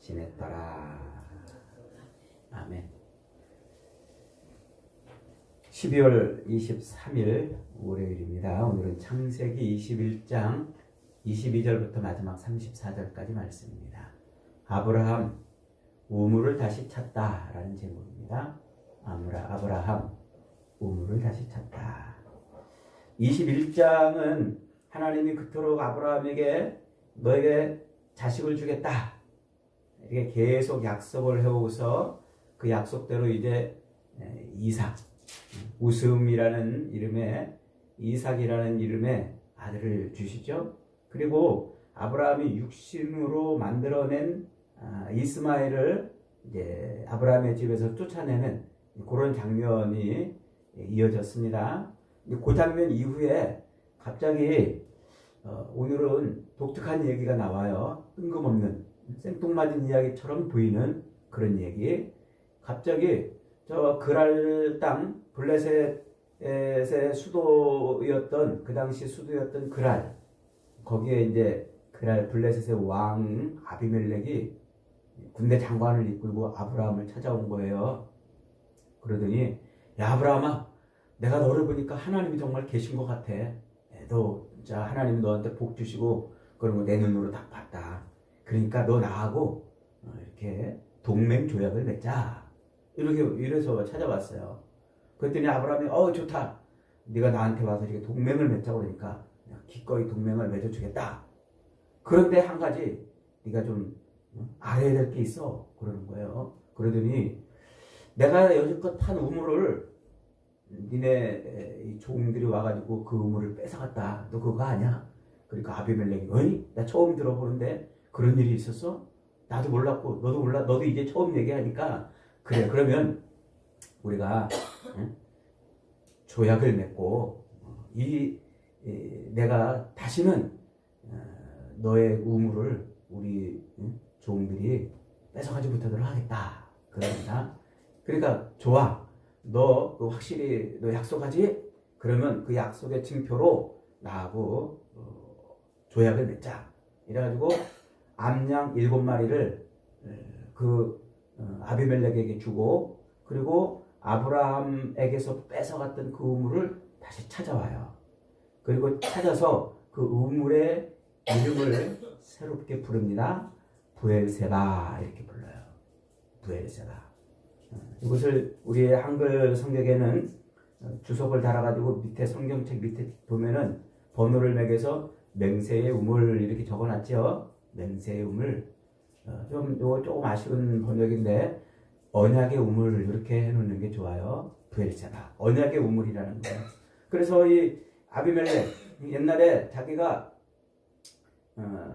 지냈더라. 아멘. 12월 23일 월요일입니다. 오늘은 창세기 21장 22절부터 마지막 34절까지 말씀입니다. 아브라함 우물을 다시 찾다라는 제목입니다. 아브라함 우물을 다시 찾다. 21장은 하나님이 그토록 아브라함에게 너에게 자식을 주겠다 이렇게 계속 약속을 해오고서 그 약속대로 이제 이삭, 웃음이라는 이름의 이삭이라는 이름의 아들을 주시죠. 그리고 아브라함이 육신으로 만들어낸 이스마엘을 이제 아브라함의 집에서 쫓아내는 그런 장면이 이어졌습니다. 그 장면 이후에 갑자기 오늘은 독특한 얘기가 나와요. 뜬금없는 생뚱맞은 이야기처럼 보이는 그런 얘기. 갑자기 저 그랄 땅 블레셋의 수도였던 그 당시 수도였던 그랄, 거기에 이제 그랄 블레셋의 왕 아비멜렉이 군대 장관을 이끌고 아브라함을 찾아온 거예요. 그러더니 야 아브라함아, 내가 너를 보니까 하나님이 정말 계신 것 같아. 너 진짜 하나님 너한테 복 주시고 그런 거 내 눈으로 다 봤다. 그러니까 너 나하고 이렇게 동맹 조약을 맺자. 이래서 찾아왔어요. 그랬더니 아브라함이 좋다. 네가 나한테 와서 이렇게 동맹을 맺자고 그러니까 기꺼이 동맹을 맺어주겠다. 그런데 한 가지 네가 좀 알아야 될 게 있어. 그러는 거예요. 그러더니 내가 여지껏 탄 우물을 니네 종들이 와가지고 그 우물을 뺏어갔다. 너 그거 아냐? 그러니까 아비멜렉이 어이? 나 처음 들어보는데 그런 일이 있었어? 나도 몰랐고 너도 몰라. 너도 이제 처음 얘기하니까 그래. 그러면 우리가 조약을 맺고 내가 다시는 너의 우물을 우리 종들이 뺏어가지 못하도록 하겠다. 그럽니다. 그러니까 좋아. 너 확실히 너 약속하지? 그러면 그 약속의 징표로 나하고 조약을 맺자. 이래가지고 암양 7마리를 그 아비멜렉에게 주고, 그리고 아브라함에게서 뺏어갔던 그 우물을 다시 찾아와요. 그리고 찾아서 그 우물의 이름을 새롭게 부릅니다. 부엘세바 이렇게 불러요. 부엘세바. 이것을 우리의 한글 성경에는 주석을 달아가지고 밑에 성경책 밑에 보면은 번호를 매겨서 맹세의 우물 이렇게 적어놨죠. 맹세의 우물. 요거 조금 아쉬운 번역인데 언약의 우물 이렇게 해놓는 게 좋아요. 부엘세바. 언약의 우물이라는 거예요. 그래서 이 아비멜렉 옛날에 자기가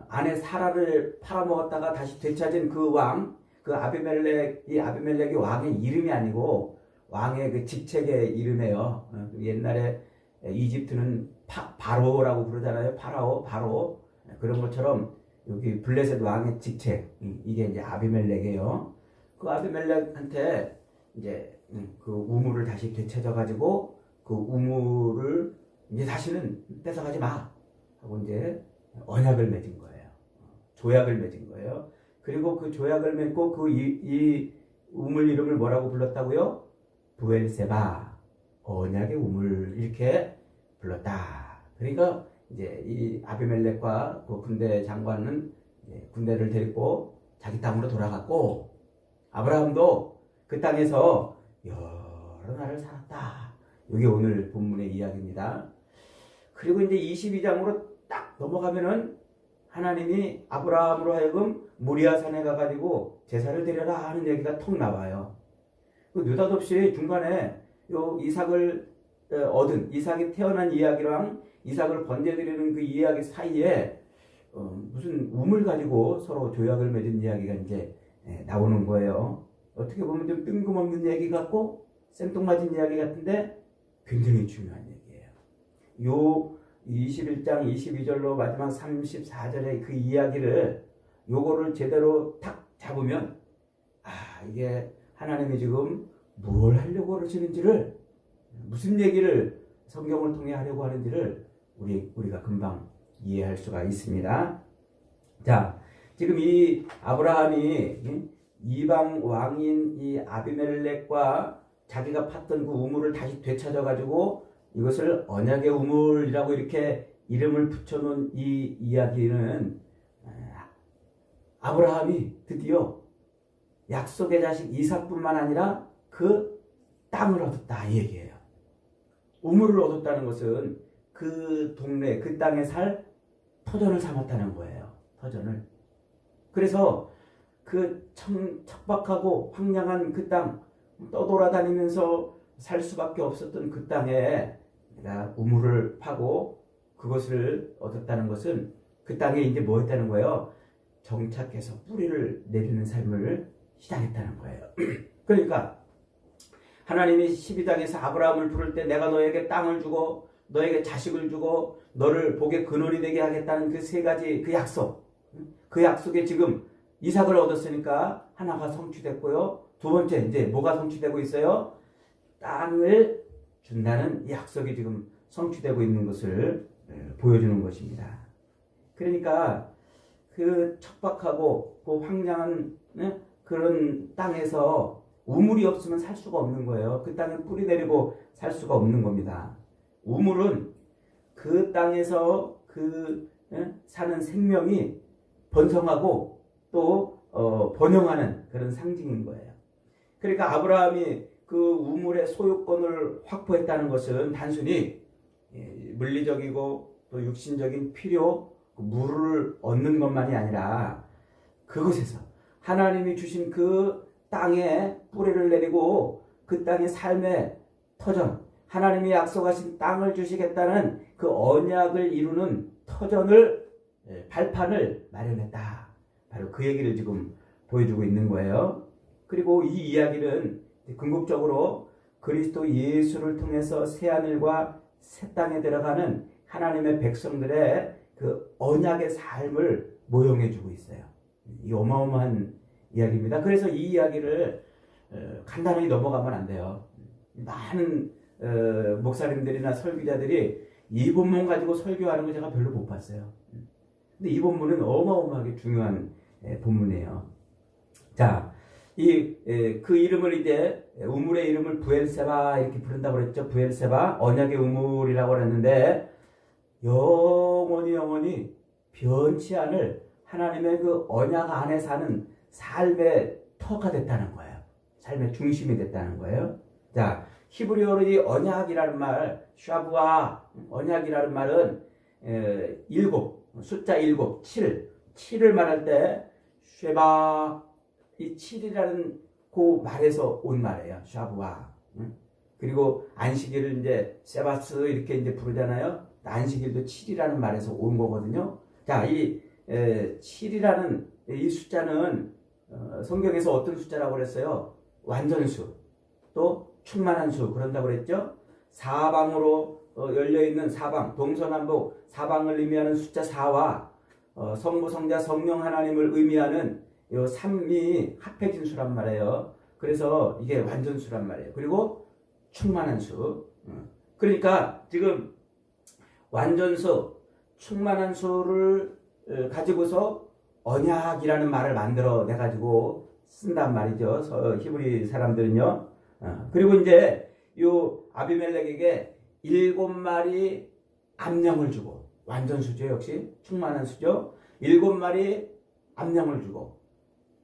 아내 사라를 팔아먹었다가 다시 되찾은 그 왕, 그 아비멜렉이 왕의 이름이 아니고 왕의 그 직책의 이름이에요. 옛날에 이집트는 바로라고 부르잖아요. 바로. 그런 것처럼 여기 블레셋 왕의 직책, 이게 이제 아비멜렉이에요. 그 아비멜렉한테 이제 그 우물을 다시 되찾아가지고 그 우물을 이제 다시는 뺏어가지 마 하고 이제 언약을 맺은 거예요. 조약을 맺은 거예요. 그리고 그 조약을 맺고 그 이 우물 이름을 뭐라고 불렀다고요? 부엘세바, 언약의 우물 이렇게 불렀다. 그러니까 이제 이 아비멜렉과 그 군대 장관은 군대를 데리고 자기 땅으로 돌아갔고, 아브라함도 그 땅에서 여러 날을 살았다. 이게 오늘 본문의 이야기입니다. 그리고 이제 22장으로 딱 넘어가면은 하나님이 아브라함으로 하여금 모리아산에 가가지고 제사를 드려라 하는 얘기가 톡 나와요. 느닷없이 중간에 요 이삭을 이삭이 태어난 이야기랑 이삭을 번제드리는 그 이야기 사이에 무슨 우물 가지고 서로 조약을 맺은 이야기가 이제 나오는 거예요. 어떻게 보면 좀 뜬금없는 얘기 같고 생뚱맞은 이야기 같은데 굉장히 중요한 얘기예요. 요 21장 22절로 마지막 34절의 그 이야기를 요거를 제대로 탁 잡으면 이게 하나님이 지금 뭘 하려고 그러시는지를, 무슨 얘기를 성경을 통해 하려고 하는지를 우리가 금방 이해할 수가 있습니다. 자, 지금 이 아브라함이 이방 왕인 이 아비멜렉과 자기가 팠던 그 우물을 다시 되찾아 가지고 이것을 언약의 우물이라고 이렇게 이름을 붙여놓은 이 이야기는 아브라함이 드디어 약속의 자식 이삭뿐만 아니라 그 땅을 얻었다 이 얘기예요. 우물을 얻었다는 것은 그 동네 그 땅에 살 터전을 삼았다는 거예요. 터전을. 그래서 그 척박하고 황량한 그 땅 떠돌아다니면서 살 수밖에 없었던 그 땅에 내가 우물을 파고 그것을 얻었다는 것은 그 땅에 이제 뭐 했다는 거예요? 정착해서 뿌리를 내리는 삶을 시작했다는 거예요. 그러니까 하나님이 12장에서 아브라함을 부를 때 내가 너에게 땅을 주고 너에게 자식을 주고 너를 복의 근원이 되게 하겠다는 그 세 가지 그 약속, 그 약속에 지금 이삭을 얻었으니까 하나가 성취됐고요. 두 번째 이제 뭐가 성취되고 있어요? 땅을 준다는 약속이 지금 성취되고 있는 것을 보여주는 것입니다. 그러니까 그 척박하고 그 황량한 그런 땅에서 우물이 없으면 살 수가 없는 거예요. 그 땅에 뿌리 내리고 살 수가 없는 겁니다. 우물은 그 땅에서 그 사는 생명이 번성하고 또 번영하는 그런 상징인 거예요. 그러니까 아브라함이 그 우물의 소유권을 확보했다는 것은 단순히 물리적이고 또 육신적인 필요, 물을 얻는 것만이 아니라 그곳에서 하나님이 주신 그 땅에 뿌리를 내리고 그 땅의 삶의 터전, 하나님이 약속하신 땅을 주시겠다는 그 언약을 이루는 터전을 발판을 마련했다. 바로 그 얘기를 지금 보여주고 있는 거예요. 그리고 이 이야기는 궁극적으로 그리스도 예수를 통해서 새하늘과 새 땅에 들어가는 하나님의 백성들의 그 언약의 삶을 모형해 주고 있어요. 이 어마어마한 이야기입니다. 그래서 이 이야기를 간단히 넘어가면 안 돼요. 많은 목사님들이나 설교자들이 이 본문 가지고 설교하는 거 제가 별로 못 봤어요. 근데 이 본문은 어마어마하게 중요한 본문이에요. 자, 그 이름을 이제 우물의 이름을 부엘세바 이렇게 부른다고 그랬죠. 부엘세바 언약의 우물이라고 그랬는데 영원히 변치 않을 하나님의 그 언약 안에 사는 삶의 터가 됐다는 거예요. 삶의 중심이 됐다는 거예요. 자, 히브리어로 이 언약이라는 말, 샤부아 언약이라는 말은 숫자 7을 말할 때 쉐바 이 7이라는 그 말에서 온 말이에요. 샤부아. 그리고 안식일을 이제 세바스 이렇게 이제 부르잖아요. 안식일도 7이라는 말에서 온 거거든요. 자, 이 7이라는 이 숫자는 성경에서 어떤 숫자라고 그랬어요? 완전수, 또 충만한 수 그런다고 그랬죠. 사방으로 열려있는 사방, 동서남북 사방을 의미하는 숫자 4와 성부, 성자, 성령 하나님을 의미하는 이 3이 합해진 수란 말이에요. 그래서 이게 완전수란 말이에요. 그리고 충만한 수. 그러니까 지금 완전수, 충만한 수를 가지고서 언약이라는 말을 만들어 내가지고 쓴단 말이죠. 히브리 사람들은요. 그리고 이제 요 아비멜렉에게 7마리 암양을 주고 완전수죠. 역시 충만한 수죠. 7마리 암양을 주고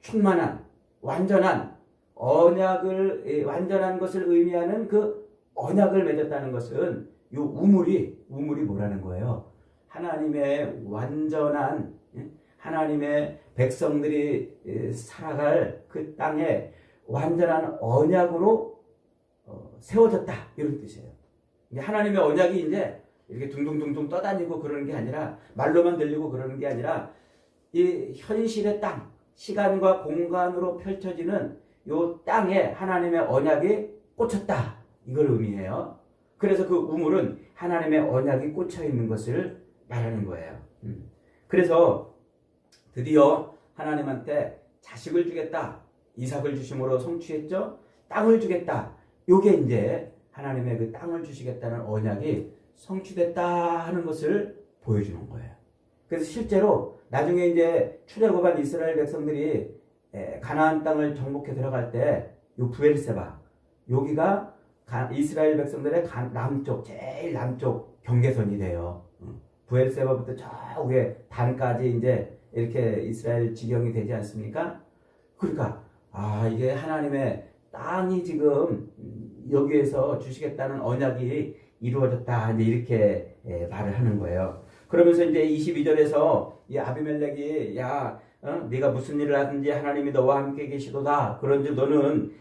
충만한 완전한 언약을 완전한 것을 의미하는 그 언약을 맺었다는 것은 요 우물이 뭐라는 거예요? 하나님의 완전한 하나님의 백성들이 살아갈 그 땅에 완전한 언약으로 세워졌다 이런 뜻이에요. 하나님의 언약이 이제 이렇게 둥둥둥둥 떠다니고 그러는 게 아니라 말로만 들리고 그러는 게 아니라 이 현실의 땅, 시간과 공간으로 펼쳐지는 요 땅에 하나님의 언약이 꽂혔다 이걸 의미해요. 그래서 그 우물은 하나님의 언약이 꽂혀 있는 것을 말하는 거예요. 그래서 드디어 하나님한테 자식을 주겠다. 이삭을 주심으로 성취했죠. 땅을 주겠다. 요게 이제 하나님의 그 땅을 주시겠다는 언약이 성취됐다 하는 것을 보여주는 거예요. 그래서 실제로 나중에 이제 출애굽한 이스라엘 백성들이 가나안 땅을 정복해 들어갈 때 요 브엘세바 여기가 이스라엘 백성들의 남쪽 제일 남쪽 경계선이 돼요. 브엘세바부터 저 위에 단까지 이제 이렇게 이스라엘 지경이 되지 않습니까? 그러니까 이게 하나님의 땅이 지금 여기에서 주시겠다는 언약이 이루어졌다 이제 이렇게 말을 하는 거예요. 그러면서 이제 22절에서 이 아비멜렉이 네가 무슨 일을 하든지 하나님이 너와 함께 계시도다. 그런즉 너는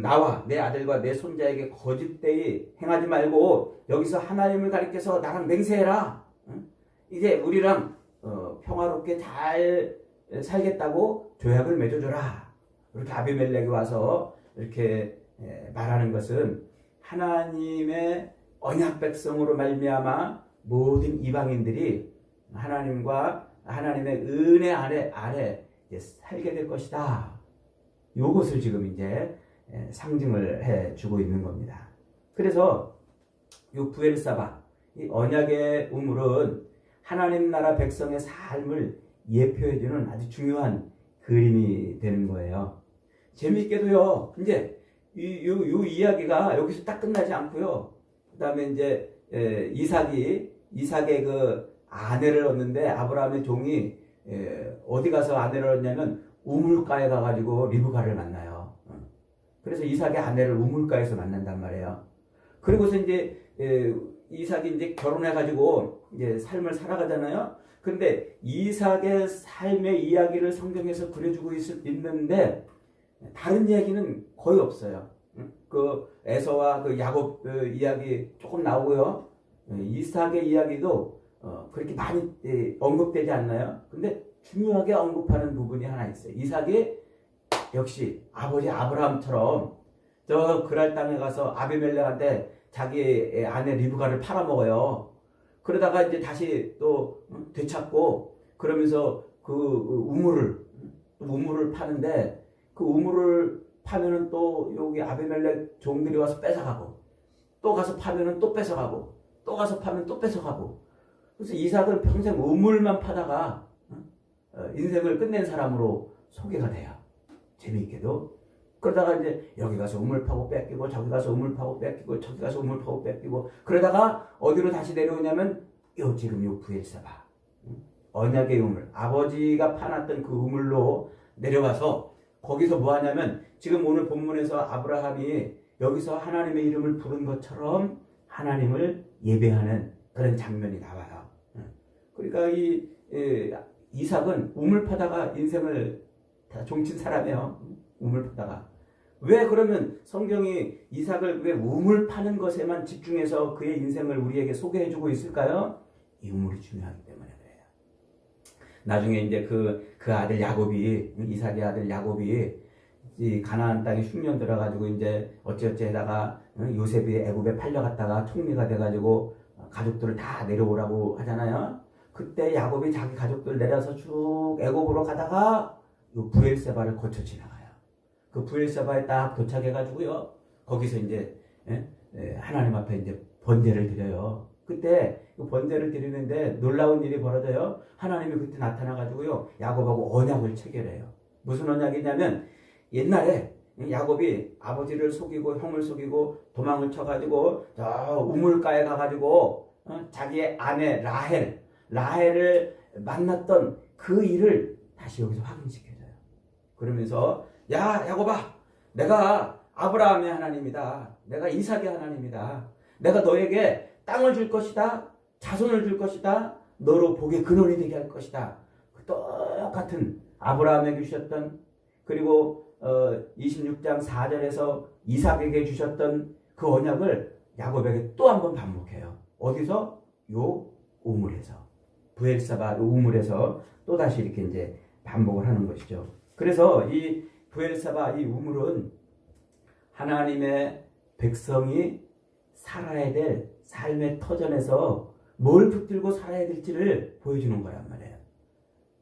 나와 내 아들과 내 손자에게 거짓되이 행하지 말고 여기서 하나님을 가리켜서 나랑 맹세해라. 이제 우리랑 평화롭게 잘 살겠다고 조약을 맺어줘라. 이렇게 아비멜렉이 와서 이렇게 말하는 것은 하나님의 언약 백성으로 말미암아 모든 이방인들이 하나님과 하나님의 은혜 아래 살게 될 것이다. 이것을 지금 이제 상징을 해주고 있는 겁니다. 그래서 이 브엘사바, 이 언약의 우물은 하나님 나라 백성의 삶을 예표해주는 아주 중요한 그림이 되는 거예요. 재미있게도요, 이제 이 이야기가 여기서 딱 끝나지 않고요. 그 다음에 이제 이삭의 그 아내를 얻는데 아브라함의 종이 어디 가서 아내를 얻냐면 우물가에 가가지고 리브가를 만나요. 그래서 이삭의 아내를 우물가에서 만난단 말이에요. 그리고서 이제 이삭이 이제 결혼해가지고 이제 삶을 살아가잖아요. 근데 이삭의 삶의 이야기를 성경에서 그려주고 있는데 다른 이야기는 거의 없어요. 그 에서와 그 야곱 이야기 조금 나오고요. 이삭의 이야기도 그렇게 많이 언급되지 않나요? 근데 중요하게 언급하는 부분이 하나 있어요. 이삭이 역시 아버지 아브라함처럼 저 그랄 땅에 가서 아비멜렉한테 자기 아내 리브가를 팔아먹어요. 그러다가 이제 다시 또 되찾고 그러면서 그 우물을 파는데 그 우물을 파면은 또 여기 아비멜렉 종들이 와서 뺏어가고 또 가서 파면은 또 뺏어가고 또 가서 파면 또 뺏어가고 그래서 이삭은 평생 우물만 파다가 인생을 끝낸 사람으로 소개가 돼요. 재미있게도. 그러다가 이제 여기 가서 우물 파고 뺏기고 저기 가서 우물 파고 뺏기고 저기 가서 우물 파고 뺏기고 그러다가 어디로 다시 내려오냐면 지금 요 브엘사바 언약의 우물 아버지가 파놨던 그 우물로 내려와서 거기서 뭐 하냐면 지금 오늘 본문에서 아브라함이 여기서 하나님의 이름을 부른 것처럼 하나님을 예배하는 그런 장면이 나와요. 그러니까 이삭은 우물 파다가 인생을 다 종친 사람이에요. 우물 파다가. 왜 그러면 성경이 이삭을 왜 우물 파는 것에만 집중해서 그의 인생을 우리에게 소개해주고 있을까요? 이 우물이 중요하기 때문에 그래요. 나중에 이제 그 아들 야곱이 이삭의 아들 야곱이 이 가나안 땅에 흉년 들어가지고 이제 어찌어찌 하다가 요셉이 애굽에 팔려갔다가 총리가 돼가지고 가족들을 다 내려오라고 하잖아요. 그때 야곱이 자기 가족들 내려서 쭉 애굽으로 가다가 요 브엘세바를 거쳐 지나가요. 그 브엘세바에 딱 도착해가지고요. 거기서 이제 하나님 앞에 이제 번제를 드려요. 그때 그 번제를 드리는데 놀라운 일이 벌어져요. 하나님이 그때 나타나가지고요. 야곱하고 언약을 체결해요. 무슨 언약이냐면 옛날에 야곱이 아버지를 속이고 형을 속이고 도망을 쳐가지고 저 우물가에 가가지고 자기의 아내 라헬을 만났던 그 일을 다시 여기서 확인시켜줘요. 그러면서 야 야곱아 내가 아브라함의 하나님이다. 내가 이삭의 하나님이다. 내가 너에게 땅을 줄 것이다. 자손을 줄 것이다. 너로 복의 근원이 되게 할 것이다. 그 똑같은 아브라함에게 주셨던 그리고 26장 4절에서 이삭에게 주셨던 그 언약을 야곱에게 또 한 번 반복해요. 어디서? 요 우물에서. 브엘사바 우물에서 또 다시 이렇게 이제 반복을 하는 것이죠. 그래서 이 브엘사바 이 우물은 하나님의 백성이 살아야 될 삶의 터전에서 뭘 붙들고 살아야 될지를 보여주는 거란 말이에요.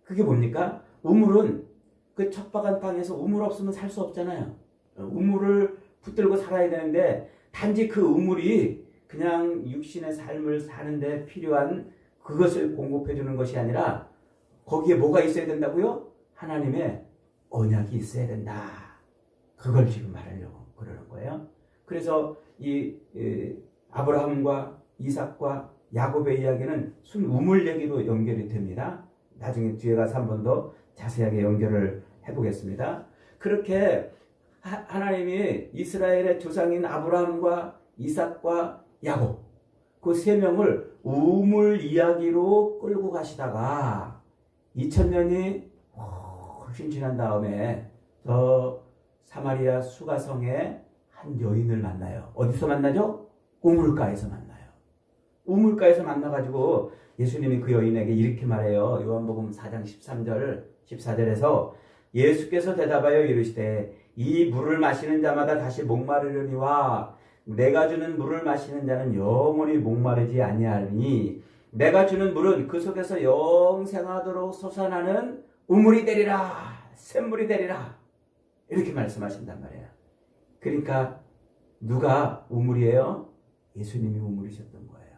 그게 뭡니까? 우물은 그 척박한 땅에서 우물 없으면 살 수 없잖아요. 우물을 붙들고 살아야 되는데 단지 그 우물이 그냥 육신의 삶을 사는데 필요한 그것을 공급해 주는 것이 아니라 거기에 뭐가 있어야 된다고요? 하나님의 언약이 있어야 된다. 그걸 지금 말하려고 그러는 거예요. 그래서 이 아브라함과 이삭과 야곱의 이야기는 순 우물 얘기로 연결이 됩니다. 나중에 뒤에 가서 한 번 더 자세하게 연결을 해보겠습니다. 그렇게 하나님이 이스라엘의 조상인 아브라함과 이삭과 야곱 그 세 명을 우물 이야기로 끌고 가시다가 2000년이 훨씬 지난 다음에 저 사마리아 수가성에 한 여인을 만나요. 어디서 만나죠? 우물가에서 만나요. 우물가에서 만나가지고 예수님이 그 여인에게 이렇게 말해요. 요한복음 4장 13절 14절에서 예수께서 대답하여 이르시되 이 물을 마시는 자마다 다시 목마르려니와 내가 주는 물을 마시는 자는 영원히 목마르지 아니하리니 내가 주는 물은 그 속에서 영생하도록 솟아나는 우물이 되리라 샘물이 되리라 이렇게 말씀하신단 말이에요. 그러니까 누가 우물이에요? 예수님이 우물이셨던 거예요.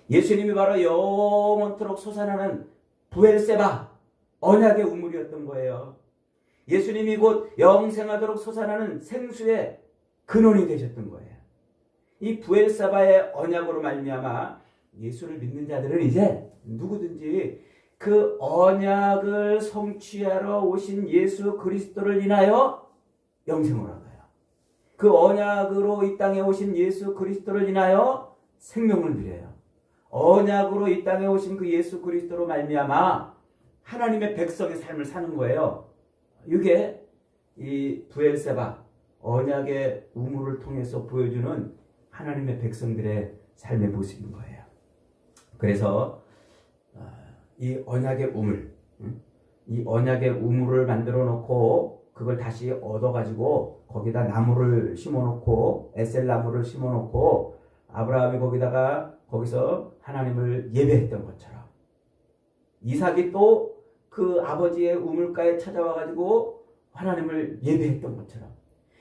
예수님이 바로 영원토록 솟아나는 부엘세바 언약의 우물이었던 거예요. 예수님이 곧 영생하도록 솟아나는 생수의 근원이 되셨던 거예요. 이 부엘세바의 언약으로 말미암아 예수를 믿는 자들은 이제 누구든지 그 언약을 성취하러 오신 예수 그리스도를 인하여 영생을 얻어요. 그 언약으로 이 땅에 오신 예수 그리스도를 인하여 생명을 누려요. 언약으로 이 땅에 오신 그 예수 그리스도로 말미암아 하나님의 백성의 삶을 사는 거예요. 이게 이 부엘세바 언약의 우물을 통해서 보여주는 하나님의 백성들의 삶의 모습인 거예요. 그래서 이 언약의 우물, 이 언약의 우물을 만들어 놓고 그걸 다시 얻어가지고 거기다 나무를 심어놓고 에셀나무를 심어놓고 아브라함이 거기서 하나님을 예배했던 것처럼 이삭이 또 그 아버지의 우물가에 찾아와가지고 하나님을 예배했던 것처럼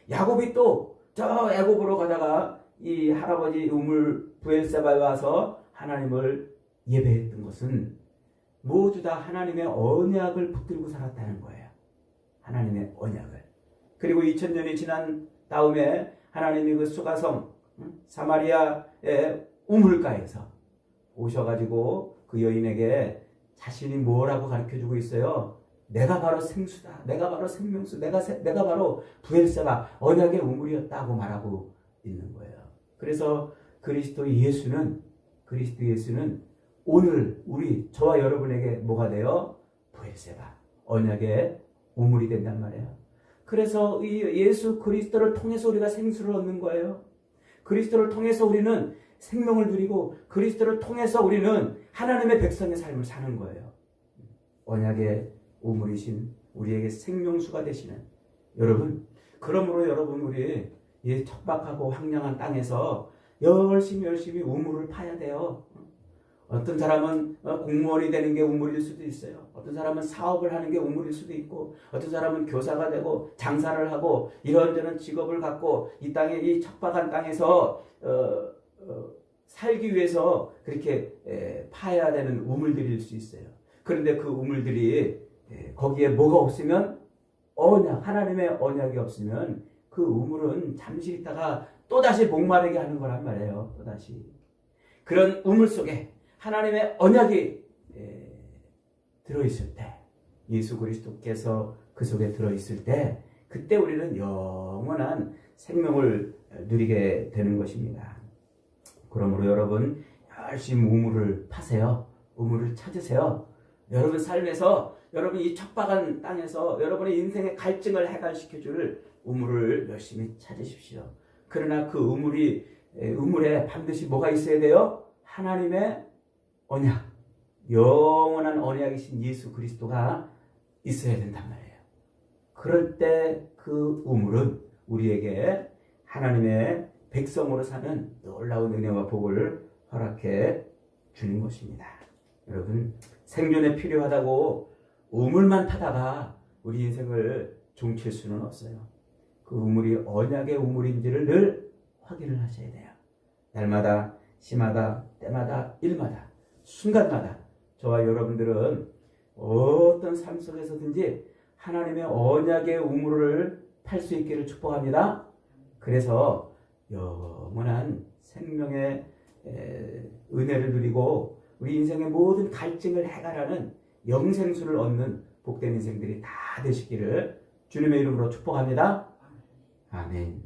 야곱이 또 저 애굽으로 가다가 이 할아버지 우물 부엘세바에 와서 하나님을 예배했던 것은 모두 다 하나님의 언약을 붙들고 살았다는 거예요. 하나님의 언약을. 그리고 2000년이 지난 다음에 하나님이 그 수가성 사마리아의 우물가에서 오셔가지고 그 여인에게 자신이 뭐라고 가르쳐주고 있어요? 내가 바로 생수다. 내가 바로 생명수. 내가 바로 부엘세바 언약의 우물이었다고 말하고 있는 거예요. 그래서 그리스도 예수는 오늘 저와 여러분에게 뭐가 돼요? 부엘세바 언약의 우물이 된단 말이에요. 그래서 이 예수 그리스도를 통해서 우리가 생수를 얻는 거예요. 그리스도를 통해서 우리는 생명을 누리고 그리스도를 통해서 우리는 하나님의 백성의 삶을 사는 거예요. 언약의 우물이신 우리에게 생명수가 되시는 여러분, 그러므로 여러분 우리 이 척박하고 황량한 땅에서 열심히 우물을 파야 돼요. 어떤 사람은 공무원이 되는 게 우물일 수도 있어요. 어떤 사람은 사업을 하는 게 우물일 수도 있고, 어떤 사람은 교사가 되고 장사를 하고 이런저런 직업을 갖고 이 땅에 이 척박한 땅에서 살기 위해서 그렇게 파야 되는 우물들일 수 있어요. 그런데 그 우물들이 거기에 뭐가 없으면 하나님의 언약이 없으면 그 우물은 잠시 있다가 또다시 목마르게 하는 거란 말이에요. 또다시. 그런 우물 속에 하나님의 언약이 들어있을 때, 예수 그리스도께서 그 속에 들어있을 때, 그때 우리는 영원한 생명을 누리게 되는 것입니다. 그러므로 여러분 열심히 우물을 파세요. 우물을 찾으세요. 여러분 삶에서, 여러분 이 척박한 땅에서 여러분의 인생의 갈증을 해결시켜줄 우물을 열심히 찾으십시오. 그러나 그 우물에 반드시 뭐가 있어야 돼요? 하나님의 언약, 영원한 언약이신 예수 그리스도가 있어야 된단 말이에요. 그럴 때 그 우물은 우리에게 하나님의 백성으로 사는 놀라운 은혜와 복을 허락해 주는 것입니다. 여러분, 생존에 필요하다고 우물만 타다가 우리 인생을 종칠 수는 없어요. 그 우물이 언약의 우물인지를 늘 확인을 하셔야 돼요. 날마다, 시마다, 때마다, 일마다, 순간마다 저와 여러분들은 어떤 삶 속에서든지 하나님의 언약의 우물을 탈 수 있기를 축복합니다. 그래서 영원한 생명의 은혜를 누리고 우리 인생의 모든 갈증을 해결하는 영생수를 얻는 복된 인생들이 다 되시기를 주님의 이름으로 축복합니다. 아멘.